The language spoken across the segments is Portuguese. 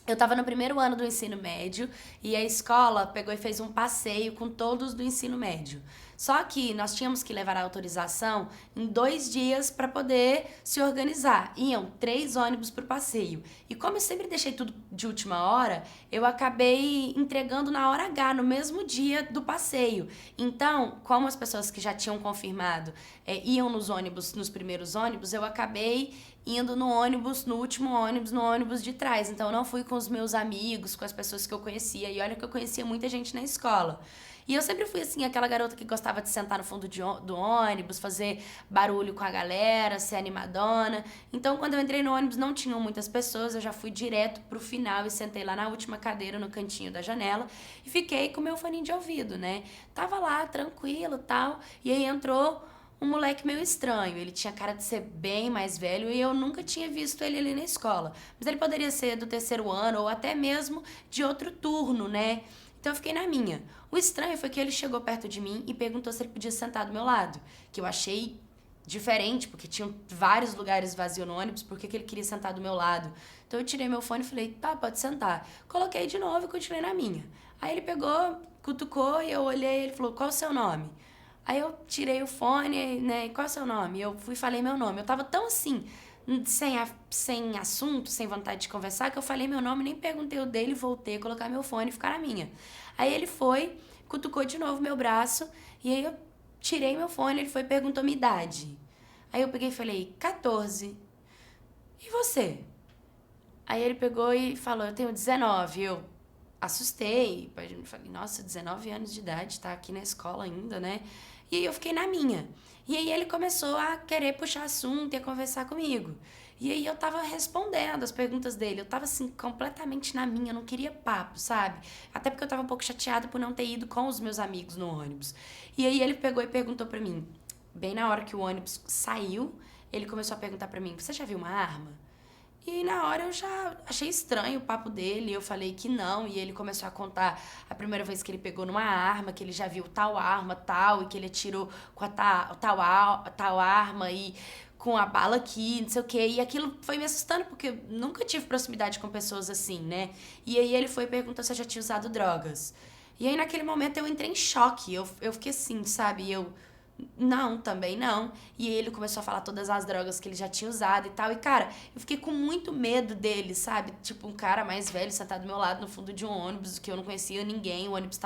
Eu tava no primeiro ano do ensino médio e a escola pegou e fez um passeio com todos do ensino médio. Só que nós tínhamos que levar a autorização em 2 dias para poder se organizar. Iam 3 ônibus pro passeio. E como eu sempre deixei tudo de última hora, eu acabei entregando na hora H, no mesmo dia do passeio. Então, como as pessoas que já tinham confirmado iam nos ônibus, nos primeiros ônibus, eu acabei indo no ônibus, no último ônibus, no ônibus de trás. Então, eu não fui com os meus amigos, com as pessoas que eu conhecia. E olha que eu conhecia muita gente na escola. E eu sempre fui, assim, aquela garota que gostava de sentar no fundo do ônibus, fazer barulho com a galera, ser animadona. Então, quando eu entrei no ônibus, não tinham muitas pessoas, eu já fui direto pro final e sentei lá na última cadeira, no cantinho da janela, e fiquei com meu foninho de ouvido, né? Tava lá, tranquilo, tal, e aí entrou um moleque meio estranho. Ele tinha cara de ser bem mais velho e eu nunca tinha visto ele ali na escola. Mas ele poderia ser do terceiro ano ou até mesmo de outro turno, né? Então eu fiquei na minha. O estranho foi que ele chegou perto de mim e perguntou se ele podia sentar do meu lado, que eu achei diferente, porque tinham vários lugares vazios no ônibus, por que ele queria sentar do meu lado? Então eu tirei meu fone e falei, tá, pode sentar. Coloquei de novo e continuei na minha. Aí ele pegou, cutucou e eu olhei e ele falou, qual o seu nome? Aí eu tirei o fone, né, qual é o seu nome? Eu fui e falei meu nome. Eu tava tão assim, sem assunto, sem vontade de conversar, que eu falei meu nome, nem perguntei o dele, voltei a colocar meu fone e ficar na minha. Aí ele foi, cutucou de novo meu braço, e aí eu tirei meu fone, ele foi e perguntou minha idade. Aí eu peguei e falei, 14. E você? Aí ele pegou e falou, eu tenho 19. Eu assustei, falei, nossa, 19 anos de idade, tá aqui na escola ainda, né? E aí eu fiquei na minha. E aí ele começou a querer puxar assunto e a conversar comigo. E aí eu tava respondendo as perguntas dele. Eu tava assim, completamente na minha, eu não queria papo, sabe? Até porque eu tava um pouco chateada por não ter ido com os meus amigos no ônibus. E aí ele pegou e perguntou pra mim, bem na hora que o ônibus saiu, ele começou a perguntar pra mim, você já viu uma arma? E na hora eu já achei estranho o papo dele, eu falei que não, e ele começou a contar a primeira vez que ele pegou numa arma, que ele já viu tal arma, tal, e que ele atirou com a tal arma e com a bala aqui, não sei o quê. E aquilo foi me assustando, porque eu nunca tive proximidade com pessoas assim, né? E aí ele foi e perguntou se eu já tinha usado drogas. E aí naquele momento eu entrei em choque, eu fiquei assim, sabe? E eu, não, também não. E ele começou a falar todas as drogas que ele já tinha usado e tal. E, cara, eu fiquei com muito medo dele, sabe? Tipo, um cara mais velho sentado do meu lado no fundo de um ônibus, que eu não conhecia ninguém. O ônibus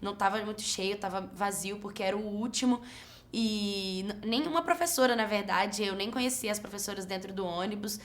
não tava muito cheio, tava vazio, porque era o último. E nenhuma professora, na verdade, eu nem conhecia as professoras dentro do ônibus.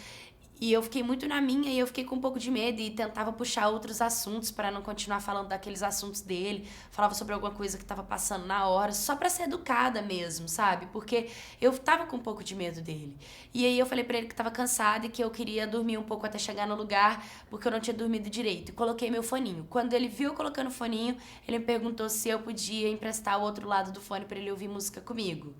E eu fiquei muito na minha e eu fiquei com um pouco de medo e tentava puxar outros assuntos para não continuar falando daqueles assuntos dele. Falava sobre alguma coisa que tava passando na hora, só pra ser educada mesmo, sabe? Porque eu tava com um pouco de medo dele. E aí eu falei pra ele que tava cansada e que eu queria dormir um pouco até chegar no lugar, porque eu não tinha dormido direito. E coloquei meu foninho. Quando ele viu eu colocando o foninho, ele me perguntou se eu podia emprestar o outro lado do fone pra ele ouvir música comigo.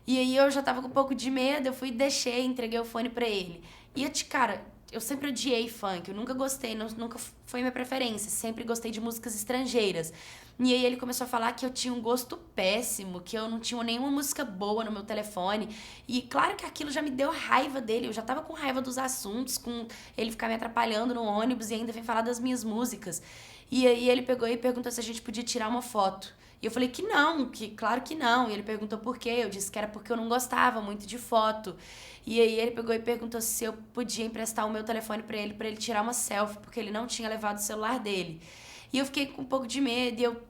E aí eu já tava com um pouco de medo, eu fui e deixei, entreguei o fone pra ele. E eu, cara, eu sempre odiei funk, eu nunca gostei, nunca foi minha preferência, sempre gostei de músicas estrangeiras. E aí ele começou a falar que eu tinha um gosto péssimo, que eu não tinha nenhuma música boa no meu telefone. E claro que aquilo já me deu raiva dele, eu já tava com raiva dos assuntos, com ele ficar me atrapalhando no ônibus e ainda vem falar das minhas músicas. E aí ele pegou e perguntou se a gente podia tirar uma foto. E eu falei que não, que claro que não. E ele perguntou por quê. Eu disse que era porque eu não gostava muito de foto. E aí ele pegou e perguntou se eu podia emprestar o meu telefone pra ele tirar uma selfie, porque ele não tinha levado o celular dele. E eu fiquei com um pouco de medo e eu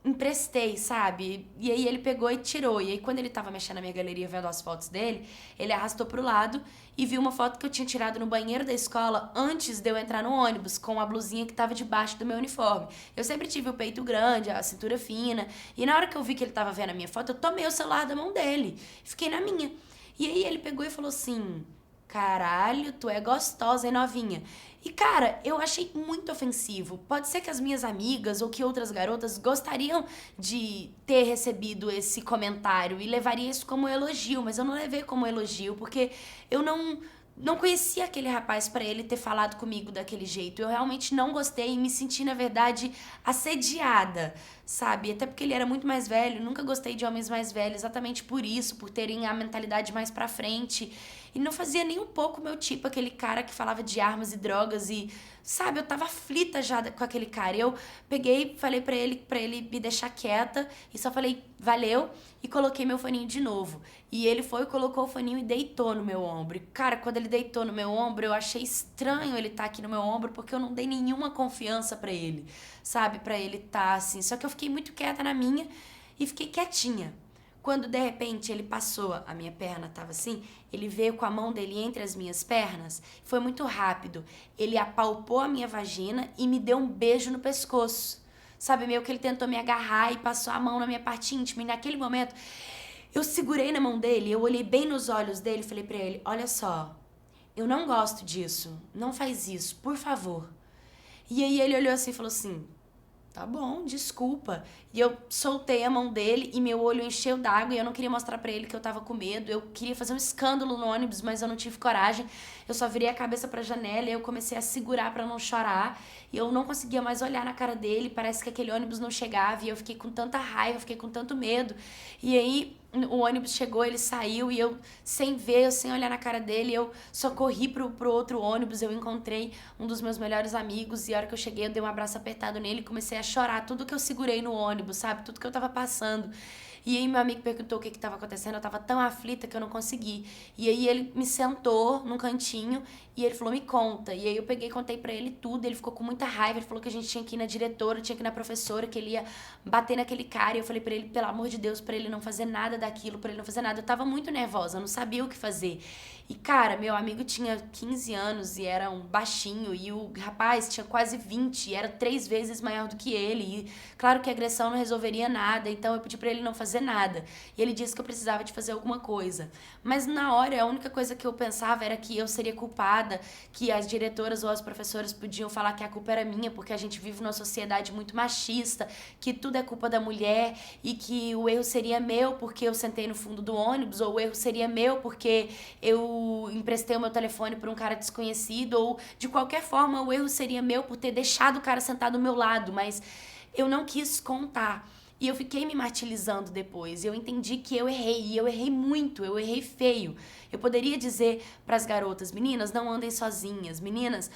emprestei, sabe? E aí ele pegou e tirou. E aí quando ele tava mexendo na minha galeria vendo as fotos dele, ele arrastou pro lado e viu uma foto que eu tinha tirado no banheiro da escola antes de eu entrar no ônibus, com a blusinha que tava debaixo do meu uniforme. Eu sempre tive o peito grande, a cintura fina, e na hora que eu vi que ele tava vendo a minha foto, eu tomei o celular da mão dele. Fiquei na minha. E aí ele pegou e falou assim: caralho, tu é gostosa, hein, novinha? E, cara, eu achei muito ofensivo. Pode ser que as minhas amigas ou que outras garotas gostariam de ter recebido esse comentário e levaria isso como elogio, mas eu não levei como elogio, porque eu não conhecia aquele rapaz pra ele ter falado comigo daquele jeito. Eu realmente não gostei e me senti, na verdade, assediada, sabe? Até porque ele era muito mais velho, nunca gostei de homens mais velhos, exatamente por isso, por terem a mentalidade mais pra frente. E não fazia nem um pouco o meu tipo, aquele cara que falava de armas e drogas e, sabe, eu tava aflita já com aquele cara. Eu peguei, falei pra ele me deixar quieta e só falei, valeu, e coloquei meu foninho de novo. E ele foi, colocou o foninho e deitou no meu ombro. E, cara, quando ele deitou no meu ombro, eu achei estranho ele estar aqui no meu ombro, porque eu não dei nenhuma confiança pra ele, sabe? Pra ele estar assim. Só que eu fiquei muito quieta na minha e fiquei quietinha. Quando, de repente, ele passou, a minha perna tava assim, ele veio com a mão dele entre as minhas pernas, foi muito rápido. Ele apalpou a minha vagina e me deu um beijo no pescoço. Sabe, meio que ele tentou me agarrar e passou a mão na minha parte íntima. E naquele momento, eu segurei na mão dele, eu olhei bem nos olhos dele e falei pra ele, olha só, eu não gosto disso, não faz isso, por favor. E aí ele olhou assim e falou assim, tá bom, desculpa. E eu soltei a mão dele e meu olho encheu d'água e eu não queria mostrar pra ele que eu tava com medo. Eu queria fazer um escândalo no ônibus, mas eu não tive coragem. Eu só virei a cabeça pra janela e eu comecei a segurar pra não chorar. E eu não conseguia mais olhar na cara dele, parece que aquele ônibus não chegava e eu fiquei com tanta raiva, fiquei com tanto medo. E aí o ônibus chegou, ele saiu e eu, sem ver, sem olhar na cara dele, eu só corri pro outro ônibus. Eu encontrei um dos meus melhores amigos e a hora que eu cheguei eu dei um abraço apertado nele e comecei a chorar tudo que eu segurei no ônibus, sabe? Tudo que eu tava passando. E aí meu amigo perguntou o que tava acontecendo, eu tava tão aflita que eu não consegui. E aí ele me sentou num cantinho e ele falou, me conta. E aí eu peguei e contei pra ele tudo, ele ficou com muita raiva, ele falou que a gente tinha que ir na diretora, tinha que ir na professora, que ele ia bater naquele cara. E eu falei pra ele, pelo amor de Deus, pra ele não fazer nada daquilo, pra ele não fazer nada. Eu tava muito nervosa, eu não sabia o que fazer. E cara, meu amigo tinha 15 anos e era um baixinho, e o rapaz tinha quase 20 e era 3 vezes maior do que ele. E claro que a agressão não resolveria nada, então eu pedi pra ele não fazer nada. E ele disse que eu precisava de fazer alguma coisa. Mas na hora, a única coisa que eu pensava era que eu seria culpada, que as diretoras ou as professoras podiam falar que a culpa era minha, porque a gente vive numa sociedade muito machista, que tudo é culpa da mulher e que o erro seria meu porque eu sentei no fundo do ônibus, ou o erro seria meu porque eu emprestei o meu telefone para um cara desconhecido, ou de qualquer forma o erro seria meu por ter deixado o cara sentado do meu lado, mas eu não quis contar. E eu fiquei me martirizando depois. Eu entendi que eu errei, e eu errei muito, eu errei feio. Eu poderia dizer para as garotas, meninas, não andem sozinhas, meninas,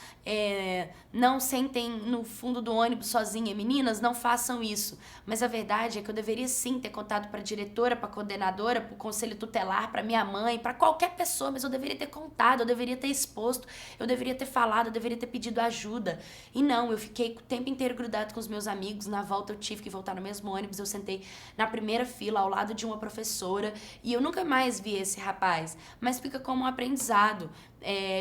não sentem no fundo do ônibus sozinha, meninas, não façam isso. Mas a verdade é que eu deveria sim ter contado para a diretora, para a coordenadora, para o conselho tutelar, para minha mãe, para qualquer pessoa, mas eu deveria ter contado, eu deveria ter exposto, eu deveria ter falado, eu deveria ter pedido ajuda. E não, eu fiquei o tempo inteiro grudado com os meus amigos. Na volta eu tive que voltar no mesmo ônibus, eu sentei na primeira fila ao lado de uma professora e eu nunca mais vi esse rapaz, mas fica como um aprendizado.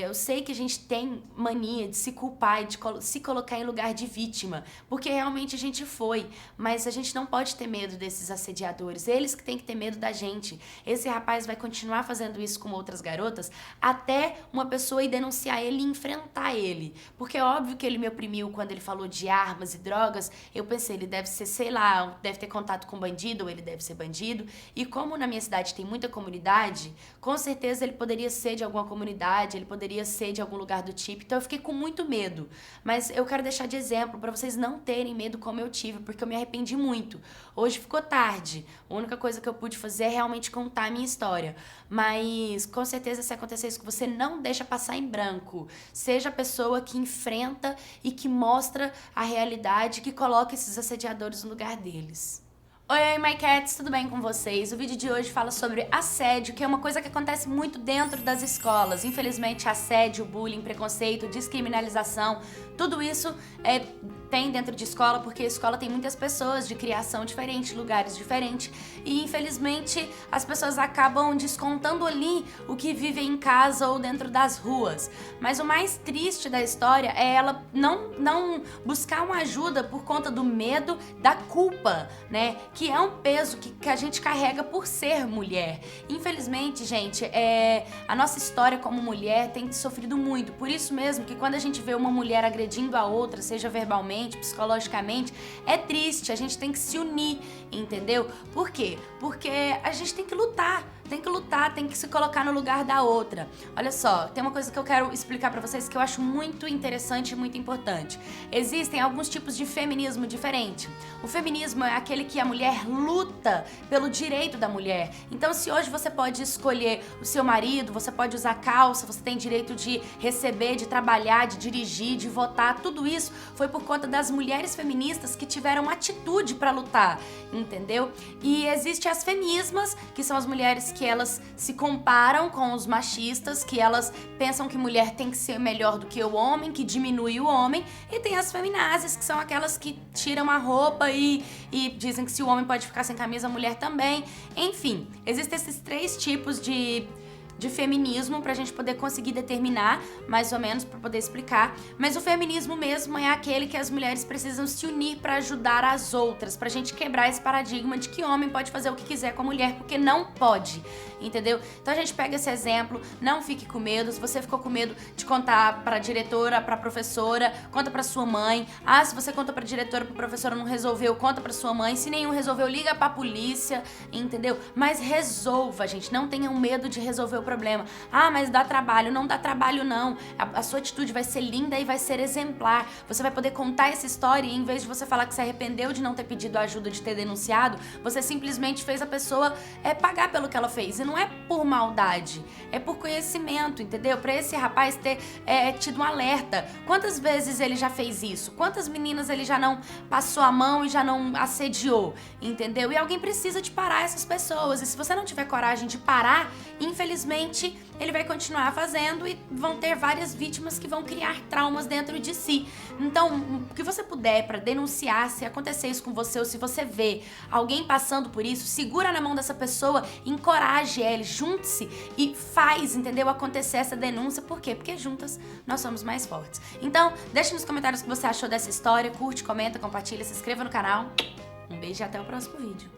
Eu sei que a gente tem mania de se culpar e de se colocar em lugar de vítima, porque realmente a gente foi, mas a gente não pode ter medo desses assediadores, eles que têm que ter medo da gente. Esse rapaz vai continuar fazendo isso com outras garotas até uma pessoa ir denunciar ele e enfrentar ele, porque é óbvio que ele me oprimiu quando ele falou de armas e drogas. Eu pensei, ele deve ser, sei lá, deve ter contato com bandido, ou ele deve ser bandido, e como na minha cidade tem muita comunidade, com certeza ele poderia ser de alguma comunidade, ele poderia ser de algum lugar do tipo. Então eu fiquei com muito medo, mas eu quero deixar de exemplo para vocês não terem medo como eu tive, porque eu me arrependi muito. Hoje ficou tarde, a única coisa que eu pude fazer é realmente contar a minha história, mas com certeza se acontecer isso com você, não deixa passar em branco. Seja a pessoa que enfrenta e que mostra a realidade, que coloca esses assediadores no lugar deles. Oi, My Cats, tudo bem com vocês? O vídeo de hoje fala sobre assédio, que é uma coisa que acontece muito dentro das escolas. Infelizmente, assédio, bullying, preconceito, descriminalização, tudo isso tem dentro de escola, porque a escola tem muitas pessoas de criação diferente, lugares diferentes, e infelizmente as pessoas acabam descontando ali o que vivem em casa ou dentro das ruas. Mas o mais triste da história é ela não buscar uma ajuda por conta do medo, da culpa, né? Que é um peso que a gente carrega por ser mulher. Infelizmente, gente, a nossa história como mulher tem sofrido muito. Por isso mesmo que quando a gente vê uma mulher agredindo a outra, seja verbalmente, psicologicamente, é triste. A gente tem que se unir, entendeu? Por quê? Porque a gente tem que lutar. tem que lutar, tem que se colocar no lugar da outra. Olha só, tem uma coisa que eu quero explicar pra vocês que eu acho muito interessante e muito importante. Existem alguns tipos de feminismo diferente. O feminismo é aquele que a mulher luta pelo direito da mulher. Então, se hoje você pode escolher o seu marido, você pode usar calça, você tem direito de receber, de trabalhar, de dirigir, de votar, tudo isso foi por conta das mulheres feministas que tiveram atitude pra lutar, entendeu? E existe as femismas, que são as mulheres que elas se comparam com os machistas, que elas pensam que mulher tem que ser melhor do que o homem, que diminui o homem, e tem as feminazes, que são aquelas que tiram a roupa e dizem que se o homem pode ficar sem camisa, a mulher também. Enfim, existem esses 3 tipos de feminismo pra gente poder conseguir determinar, mais ou menos, pra poder explicar. Mas o feminismo mesmo é aquele que as mulheres precisam se unir pra ajudar as outras, pra gente quebrar esse paradigma de que homem pode fazer o que quiser com a mulher, porque não pode, entendeu? Então a gente pega esse exemplo, não fique com medo. Se você ficou com medo de contar pra diretora, pra professora, conta pra sua mãe. Ah, se você conta pra diretora, pra professora, não resolveu, conta pra sua mãe. Se nenhum resolveu, liga pra polícia, entendeu? Mas resolva, gente, não tenham medo de resolver o problema. Ah, mas dá trabalho. Não dá trabalho, não. A sua atitude vai ser linda e vai ser exemplar. Você vai poder contar essa história e em vez de você falar que se arrependeu de não ter pedido ajuda, de ter denunciado, você simplesmente fez a pessoa pagar pelo que ela fez. E não é por maldade, é por conhecimento, entendeu? Pra esse rapaz ter tido um alerta. Quantas vezes ele já fez isso? Quantas meninas ele já não passou a mão e já não assediou, entendeu? E alguém precisa de parar essas pessoas. E se você não tiver coragem de parar, infelizmente, ele vai continuar fazendo e vão ter várias vítimas que vão criar traumas dentro de si. Então, o que você puder pra denunciar, se acontecer isso com você ou se você vê alguém passando por isso, segura na mão dessa pessoa, encoraje ele, junte-se e faz, entendeu? Acontecer essa denúncia. Por quê? Porque juntas nós somos mais fortes. Então, deixe nos comentários o que você achou dessa história, curte, comenta, compartilha, se inscreva no canal. Um beijo e até o próximo vídeo.